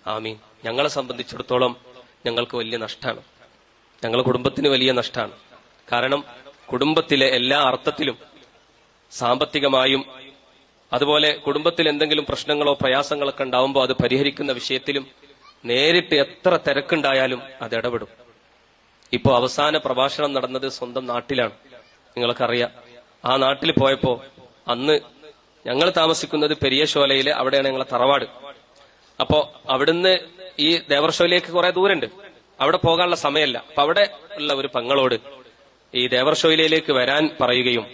ആമീൻ. ഞങ്ങളെ സംബന്ധിച്ചിടത്തോളം ഞങ്ങൾക്ക് വലിയ നഷ്ടമാണ്, ഞങ്ങളുടെ കുടുംബത്തിന് വലിയ നഷ്ടമാണ്. കാരണം കുടുംബത്തിലെ എല്ലാ അർത്ഥത്തിലും, സാമ്പത്തികമായും അതുപോലെ കുടുംബത്തിൽ എന്തെങ്കിലും പ്രശ്നങ്ങളോ പ്രയാസങ്ങളൊക്കെ ഉണ്ടാവുമ്പോൾ അത് പരിഹരിക്കുന്ന വിഷയത്തിലും നേരിട്ട് എത്ര തിരക്കുണ്ടായാലും അത് ഇടപെടും. ഇപ്പോ അവസാന പ്രഭാഷണം നടന്നത് സ്വന്തം നാട്ടിലാണ്, നിങ്ങൾക്കറിയാം. ആ നാട്ടിൽ പോയപ്പോ അന്ന് ഞങ്ങൾ താമസിക്കുന്നത് പെരിയശോലയില്, അവിടെയാണ് ഞങ്ങളെ തറവാട്. അപ്പോ അവിടുന്ന് ഈ ദേവർഷോയിലേക്ക് കുറെ ദൂരമുണ്ട്, അവിടെ പോകാനുള്ള സമയമല്ല. അപ്പൊ അവിടെ ഉള്ള ഒരു പെങ്ങളോട് ഈ ദേവർഷോയിലേക്ക് വരാൻ പറയുകയും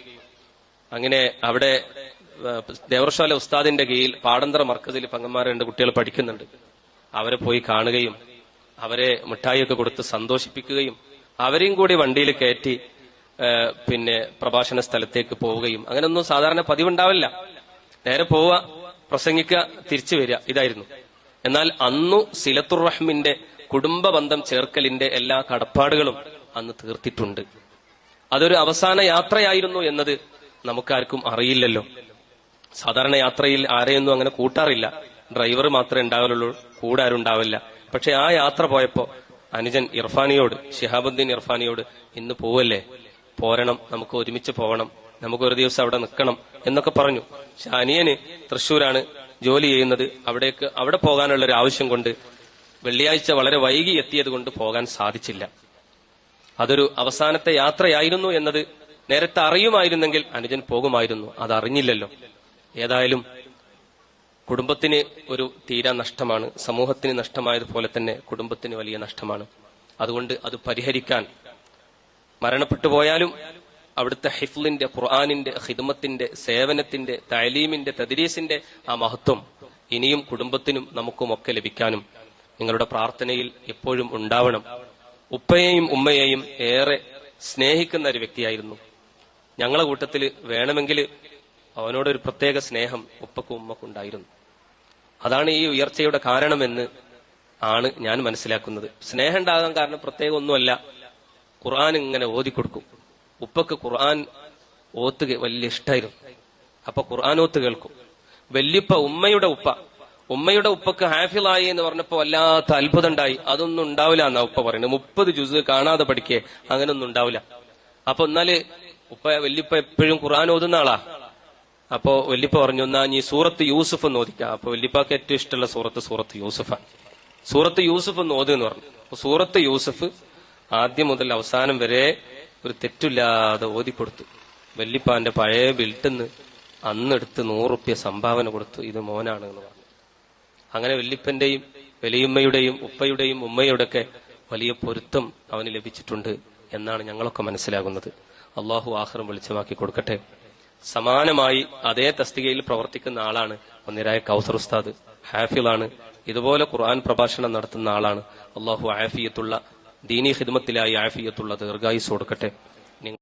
അങ്ങനെ അവിടെ ദേവർഷോല ഉസ്താദിന്റെ കീഴിൽ പാടന്തറ മർക്കസിൽ പെങ്ങന്മാർ 2 കുട്ടികൾ പഠിക്കുന്നുണ്ട്. അവരെ പോയി കാണുകയും അവരെ മിഠായിയൊക്കെ കൊടുത്ത് സന്തോഷിപ്പിക്കുകയും അവരെയും കൂടി വണ്ടിയിൽ കയറ്റി പിന്നെ പ്രഭാഷണ സ്ഥലത്തേക്ക് പോവുകയും, അങ്ങനെയൊന്നും സാധാരണ പതിവുണ്ടാവില്ല. നേരെ പോവുക, പ്രസംഗിക്കുക, തിരിച്ചു വരിക, ഇതായിരുന്നു. എന്നാൽ അന്നു സിലത്തുർ റഹ്മിന്റെ കുടുംബ ബന്ധം ചേർക്കലിന്റെ എല്ലാ കടപ്പാടുകളും അന്ന് തീർത്തിട്ടുണ്ട്. അതൊരു അവസാന യാത്രയായിരുന്നു എന്നത് നമുക്കാർക്കും അറിയില്ലല്ലോ. സാധാരണ യാത്രയിൽ ആരെയൊന്നും അങ്ങനെ കൂട്ടാറില്ല, ഡ്രൈവർ മാത്രമേ ഉണ്ടാവുള്ളൂ, കൂടെ ആരും ഉണ്ടാവില്ല. പക്ഷെ ആ യാത്ര പോയപ്പോ അനുജൻ ഇർഫാനിയോട്, ശിഹാബുദ്ദീൻ ഇർഫാനിയോട്, ഇന്ന് പോവല്ലേ, പോരണം, നമുക്ക് ഒരുമിച്ച് പോകണം, നമുക്ക് ഒരു ദിവസം അവിടെ നിൽക്കണം എന്നൊക്കെ പറഞ്ഞു. പക്ഷെ അനിയന് തൃശ്ശൂരാണ് ജോലി ചെയ്യുന്നത്. അവിടെ പോകാനുള്ള ഒരു ആവശ്യം കൊണ്ട് വെള്ളിയാഴ്ച വളരെ വൈകി എത്തിയത് കൊണ്ട് പോകാൻ സാധിച്ചില്ല. അതൊരു അവസാനത്തെ യാത്രയായിരുന്നു എന്നത് നേരത്തെ അറിയുമായിരുന്നെങ്കിൽ അനുജൻ പോകുമായിരുന്നു. അതറിഞ്ഞില്ലല്ലോ. ഏതായാലും കുടുംബത്തിന് ഒരു തീരാ നഷ്ടമാണ്, സമൂഹത്തിന് നഷ്ടമായതുപോലെ തന്നെ കുടുംബത്തിന് വലിയ നഷ്ടമാണ്. അതുകൊണ്ട് അത് പരിഹരിക്കാൻ, മരണപ്പെട്ടു പോയാലും അവിടുത്തെ ഹിഫ്ലിന്റെ, ഖുർആനിന്റെ, ഖിദ്മത്തിന്റെ, സേവനത്തിന്റെ, തഅലീമിന്റെ, തദ്രീസിന്റെ ആ മഹത്വം ഇനിയും കുടുംബത്തിനും നമുക്കുമൊക്കെ ലഭിക്കാനും നിങ്ങളുടെ പ്രാർത്ഥനയിൽ എപ്പോഴും ഉണ്ടാവണം. ഉപ്പയെയും ഉമ്മയെയും ഏറെ സ്നേഹിക്കുന്ന ഒരു വ്യക്തിയായിരുന്നു. ഞങ്ങളെ കൂട്ടത്തിൽ വേണമെങ്കിൽ അവനോടൊരു പ്രത്യേക സ്നേഹം ഉപ്പക്കും ഉമ്മക്കും ഉണ്ടായിരുന്നു. അതാണ് ഈ ഉയർച്ചയുടെ കാരണമെന്ന് ആണ് ഞാൻ മനസ്സിലാക്കുന്നത്. സ്നേഹം ഉണ്ടാകാൻ കാരണം പ്രത്യേകം ഒന്നുമല്ല, ഖുർആൻ ഇങ്ങനെ ഓതിക്കൊടുക്കും. ഉപ്പക്ക് ഖുർആൻ ഓത്ത് വലിയ ഇഷ്ടമായിരുന്നു. അപ്പൊ ഖുർആൻ ഓത്ത് കേൾക്കും. വല്യുപ്പ, ഉമ്മയുടെ ഉപ്പക്ക് ഹാഫിളായി എന്ന് പറഞ്ഞപ്പോ വല്ലാത്ത അത്ഭുതം ഉണ്ടായി. അതൊന്നും ഉണ്ടാവില്ല എന്നാ ഉപ്പ പറയുന്നത്. 30 ജുസ് കാണാതെ പഠിക്കേ, അങ്ങനൊന്നും ഉണ്ടാവില്ല. അപ്പൊ എന്നാല് വല്യുപ്പ എപ്പോഴും ഖുർആൻ ഓതുന്ന ആളാ. അപ്പോ വല്യപ്പ പറഞ്ഞു, എന്നാ നീ സൂറത്ത് യൂസുഫ് എന്ന് ഓദിക്കാം. അപ്പൊ വല്യപ്പാക്ക് ഏറ്റവും ഇഷ്ടമുള്ള സൂറത്ത് യൂസുഫാണ്. സൂറത്ത് യൂസുഫ് എന്ന് ഓതെന്ന് പറഞ്ഞു. അപ്പൊ സൂറത്ത് യൂസുഫ് ആദ്യം മുതൽ അവസാനം വരെ ഒരു തെറ്റില്ലാതെ ഓതിക്കൊടുത്തു. വല്യപ്പാന്റെ പഴയ ബിൽട്ടിന്ന് അന്നെടുത്ത് 100 റുപ്യ സംഭാവന കൊടുത്തു, ഇത് മോനാണ് എന്ന് പറഞ്ഞു. അങ്ങനെ വല്യപ്പന്റെയും വലിയുമ്മയുടെയും ഉപ്പയുടെയും ഉമ്മയുടെയൊക്കെ വലിയ പൊരുത്തം അവന് ലഭിച്ചിട്ടുണ്ട് എന്നാണ് ഞങ്ങളൊക്കെ മനസ്സിലാകുന്നത്. അള്ളാഹു ആഖിറം വെളിച്ചമാക്കി കൊടുക്കട്ടെ. സമാനമായി അതേ തസ്തികയിൽ പ്രവർത്തിക്കുന്ന ആളാണ് ഒന്നിരായ കൗസർ ഉസ്താദ്. ഹാഫിളാണ്, ഇതുപോലെ ഖുർആൻ പ്രഭാഷണം നടത്തുന്ന ആളാണ്. അള്ളാഹു ആഫിയത്തുള്ള, ദീനീ ഖിദ്മത്തിലായി ആഫിയത്തുള്ള ദീർഘായുസ് കൊടുക്കട്ടെ.